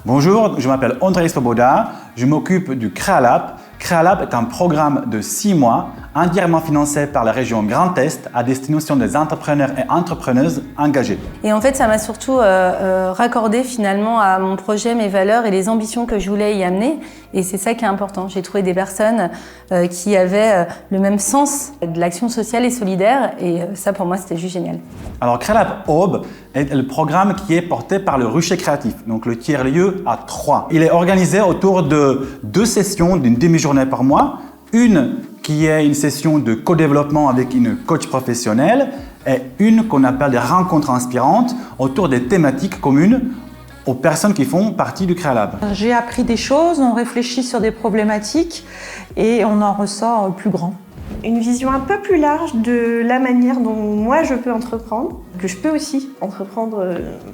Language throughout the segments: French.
Bonjour, je m'appelle Andrei Svoboda, je m'occupe du Crealab. Crealab est un programme de 6 mois entièrement financé par la région Grand Est à destination des entrepreneurs et entrepreneuses engagés. Et en fait, ça m'a surtout raccordé finalement à mon projet, mes valeurs et les ambitions que je voulais y amener. Et c'est ça qui est important. J'ai trouvé des personnes qui avaient le même sens de l'action sociale et solidaire. Et ça, pour moi, c'était juste génial. Alors, Crealab Aube est le programme qui est porté par le Rucher Créatif, donc le tiers-lieu à 3. Il est organisé autour de 2 sessions d'une demi-journée par mois. Une qui est une session de co-développement avec une coach professionnelle et une qu'on appelle des rencontres inspirantes autour des thématiques communes aux personnes qui font partie du Crealab. J'ai appris des choses, on réfléchit sur des problématiques et on en ressort plus grand. Une vision un peu plus large de la manière dont moi je peux entreprendre, que je peux aussi entreprendre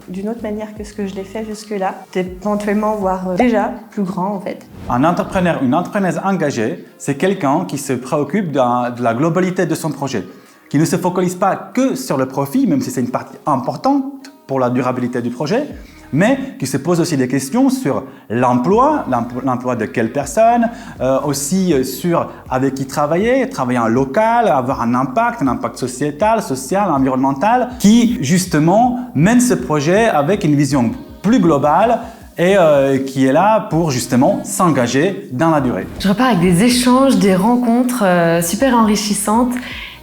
d'une autre manière que ce que je l'ai fait jusque-là, éventuellement voire déjà plus grand en fait. Un entrepreneur, une entrepreneuse engagée, c'est quelqu'un qui se préoccupe de la globalité de son projet, qui ne se focalise pas que sur le profit, même si c'est une partie importante pour la durabilité du projet, mais qui se pose aussi des questions sur l'emploi de quelle personne, aussi sur avec qui travailler en local, avoir un impact sociétal, social, environnemental, qui justement mène ce projet avec une vision plus globale et qui est là pour justement s'engager dans la durée. Je repars avec des échanges, des rencontres super enrichissantes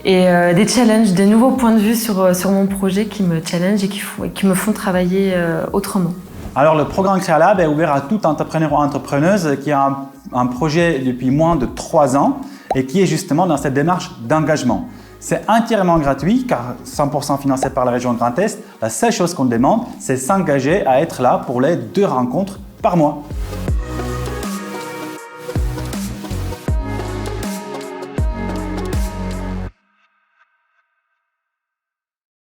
et des challenges, des nouveaux points de vue sur mon projet qui me challengent et qui me font travailler autrement. Alors le programme Crealab est ouvert à tout entrepreneur ou entrepreneuse qui a un projet depuis moins de 3 ans et qui est justement dans cette démarche d'engagement. C'est entièrement gratuit car 100% financé par la région Grand Est. La seule chose qu'on demande, c'est s'engager à être là pour les 2 rencontres par mois.